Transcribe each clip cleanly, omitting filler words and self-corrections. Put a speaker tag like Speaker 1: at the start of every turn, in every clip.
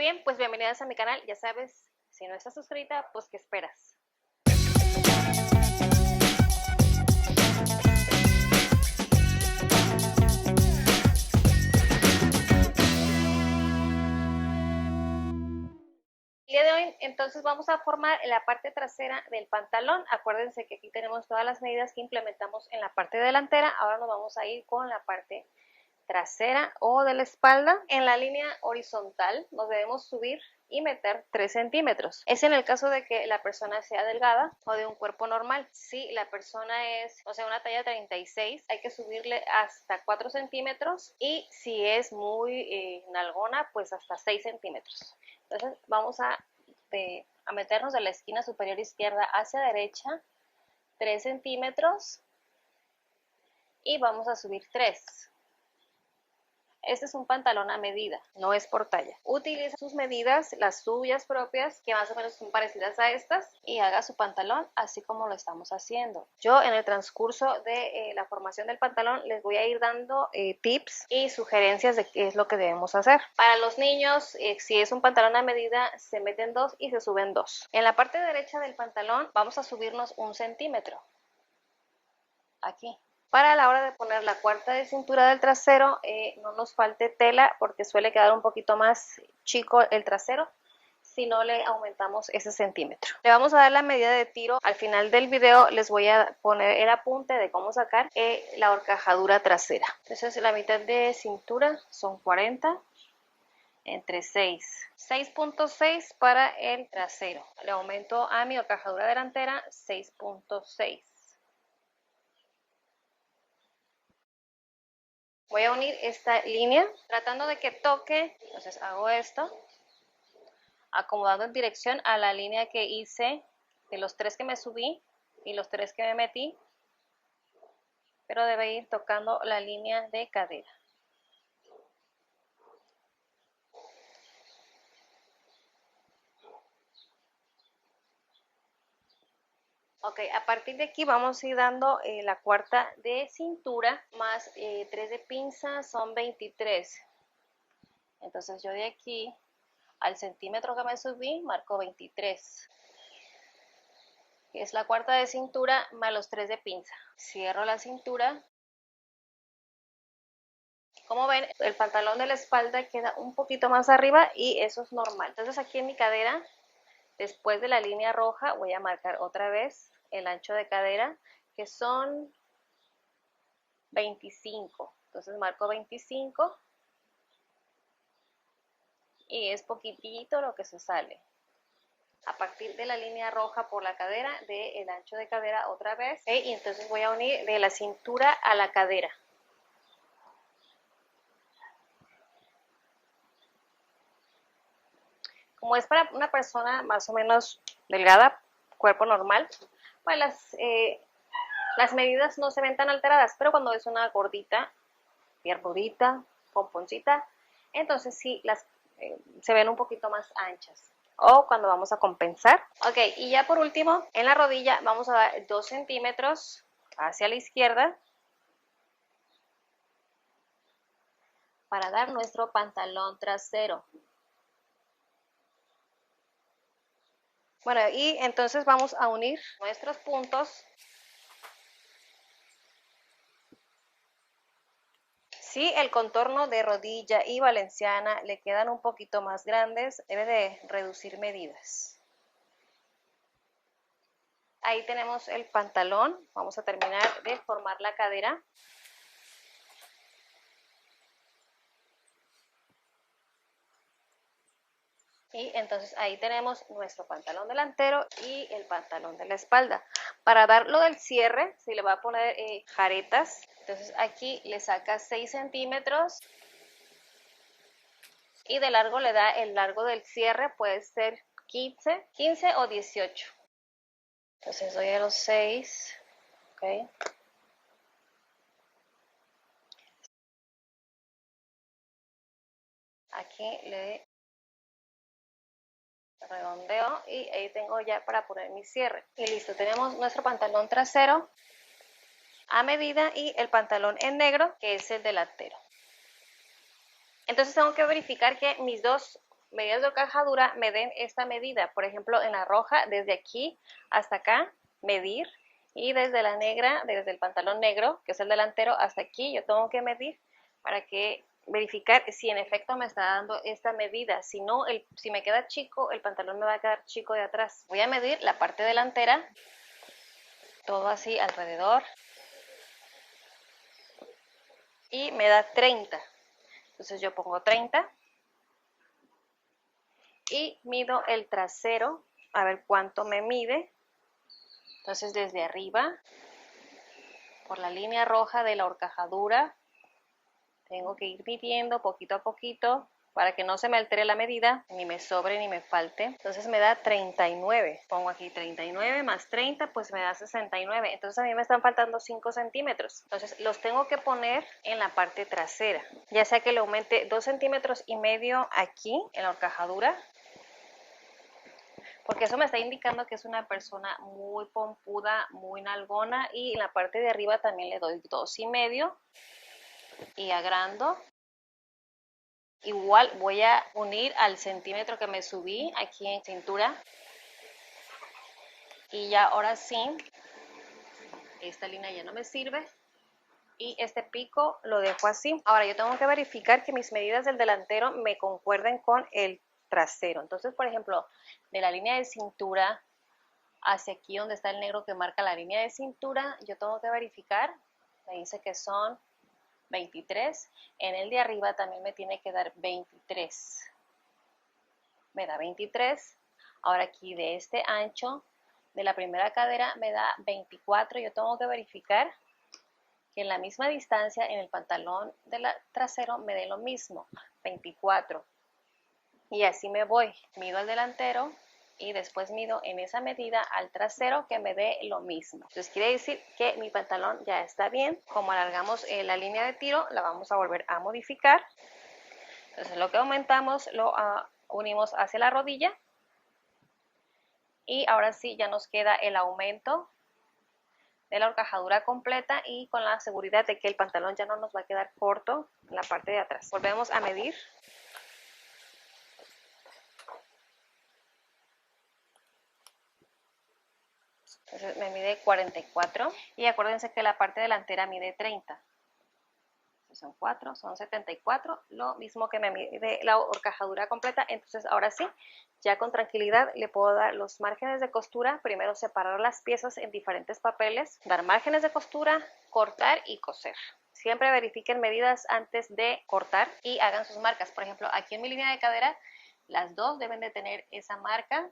Speaker 1: bien, pues bienvenidas a mi canal. Ya sabes, si no estás suscrita, pues ¿qué esperas? El día de hoy entonces vamos a formar la parte trasera del pantalón. Acuérdense que aquí tenemos todas las medidas que implementamos en la parte delantera. Ahora nos vamos a ir con la parte trasera o de la espalda. En la línea horizontal nos debemos subir y meter 3 centímetros. Es en el caso de que la persona sea delgada o de un cuerpo normal. Si la persona es, o sea, una talla 36, hay que subirle hasta 4 centímetros y si es muy nalgona, pues hasta 6 centímetros. Entonces vamos a meternos de la esquina superior izquierda hacia derecha 3 centímetros y vamos a subir 3. Este es un pantalón a medida, no es por talla. Utiliza sus medidas, las suyas propias, que más o menos son parecidas a estas, y haga su pantalón así como lo estamos haciendo. Yo en el transcurso de la formación del pantalón les voy a ir dando tips y sugerencias de qué es lo que debemos hacer. Para los niños, si es un pantalón a medida, se meten 2 y se suben 2. En la parte derecha del pantalón vamos a subirnos 1 centímetro. Aquí. Para la hora de poner la cuarta de cintura del trasero, no nos falte tela porque suele quedar un poquito más chico el trasero si no le aumentamos ese centímetro. Le vamos a dar la medida de tiro. Al final del video les voy a poner el apunte de cómo sacar la horcajadura trasera. Entonces la mitad de cintura son 40 entre 6. 6.6 para el trasero. Le aumento a mi horcajadura delantera 6.6. Voy a unir esta línea tratando de que toque, entonces hago esto, acomodando en dirección a la línea que hice de los 3 que me subí y los 3 que me metí, pero debe ir tocando la línea de cadera. Ok, a partir de aquí vamos a ir dando la cuarta de cintura más 3 de pinza, son 23. Entonces yo de aquí al centímetro que me subí marco 23. Que es la cuarta de cintura más los 3 de pinza. Cierro la cintura. Como ven, el pantalón de la espalda queda un poquito más arriba y eso es normal. Entonces aquí en mi cadera, después de la línea roja, voy a marcar otra vez el ancho de cadera, que son 25. Entonces marco 25 y es poquitito lo que se sale. A partir de la línea roja por la cadera, del ancho de cadera otra vez, y entonces voy a unir de la cintura a la cadera. Como es para una persona más o menos delgada, cuerpo normal, pues las medidas no se ven tan alteradas, pero cuando es una gordita, piernudita, pomponcita, entonces sí se ven un poquito más anchas. O cuando vamos a compensar. Ok, y ya por último, en la rodilla vamos a dar 2 centímetros hacia la izquierda para dar nuestro pantalón trasero. Bueno, y entonces vamos a unir nuestros puntos. Si el contorno de rodilla y valenciana le quedan un poquito más grandes, debe de reducir medidas. Ahí tenemos el pantalón. Vamos a terminar de formar la cadera. Y entonces ahí tenemos nuestro pantalón delantero y el pantalón de la espalda. Para dar lo del cierre, si le va a poner jaretas, entonces aquí le saca 6 centímetros y de largo le da el largo del cierre, puede ser 15 o 18. Entonces doy a los 6, ok. Aquí le redondeo y ahí tengo ya para poner mi cierre. Y listo, tenemos nuestro pantalón trasero a medida y el pantalón en negro, que es el delantero. Entonces tengo que verificar que mis dos medidas de horcajadura me den esta medida. Por ejemplo, en la roja, desde aquí hasta acá, medir. Y desde la negra, desde el pantalón negro, que es el delantero, hasta aquí, yo tengo que medir para que verificar si en efecto me está dando esta medida. Si no, si me queda chico, el pantalón me va a quedar chico de atrás. Voy a medir la parte delantera, todo así alrededor. Y me da 30. Entonces yo pongo 30 y mido el trasero, a ver cuánto me mide. Entonces desde arriba, por la línea roja de la horcajadura, tengo que ir midiendo poquito a poquito para que no se me altere la medida, ni me sobre ni me falte. Entonces me da 39. Pongo aquí 39 más 30, pues me da 69. Entonces a mí me están faltando 5 centímetros. Entonces los tengo que poner en la parte trasera. Ya sea que le aumente 2,5 centímetros aquí en la horcajadura, porque eso me está indicando que es una persona muy pompuda, muy nalgona, y en la parte de arriba también le doy 2,5 y agrando. Igual voy a unir al centímetro que me subí aquí en cintura, y ya ahora sí, esta línea ya no me sirve y este pico lo dejo así. Ahora yo tengo que verificar que mis medidas del delantero me concuerden con el trasero. Entonces, por ejemplo, de la línea de cintura hacia aquí donde está el negro que marca la línea de cintura, yo tengo que verificar, me dice que son 23, en el de arriba también me tiene que dar 23, me da 23, ahora aquí de este ancho de la primera cadera me da 24, yo tengo que verificar que en la misma distancia en el pantalón del trasero me dé lo mismo, 24, y así me voy, mido al delantero, y después mido en esa medida al trasero que me dé lo mismo. Entonces quiere decir que mi pantalón ya está bien. Como alargamos la línea de tiro, la vamos a volver a modificar. Entonces lo que aumentamos lo unimos hacia la rodilla, y ahora sí ya nos queda el aumento de la horcajadura completa y con la seguridad de que el pantalón ya no nos va a quedar corto en la parte de atrás. Volvemos a medir. Entonces me mide 44 y acuérdense que la parte delantera mide 30. Son 4, son 74, lo mismo que me mide la horcajadura completa. Entonces ahora sí, ya con tranquilidad le puedo dar los márgenes de costura. Primero separar las piezas en diferentes papeles, dar márgenes de costura, cortar y coser. Siempre verifiquen medidas antes de cortar y hagan sus marcas. Por ejemplo, aquí en mi línea de cadera, las dos deben de tener esa marca.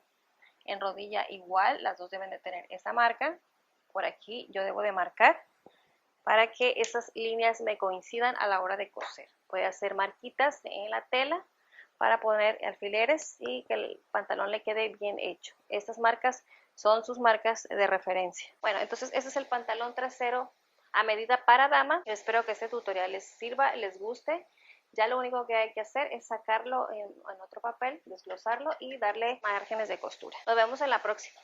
Speaker 1: En rodilla igual, las dos deben de tener esa marca. Por aquí yo debo de marcar para que esas líneas me coincidan a la hora de coser. Voy a hacer marquitas en la tela para poner alfileres y que el pantalón le quede bien hecho. Estas marcas son sus marcas de referencia. Bueno, entonces este es el pantalón trasero a medida para dama. Espero que este tutorial les sirva, les guste. Ya lo único que hay que hacer es sacarlo en otro papel, desglosarlo y darle márgenes de costura. Nos vemos en la próxima.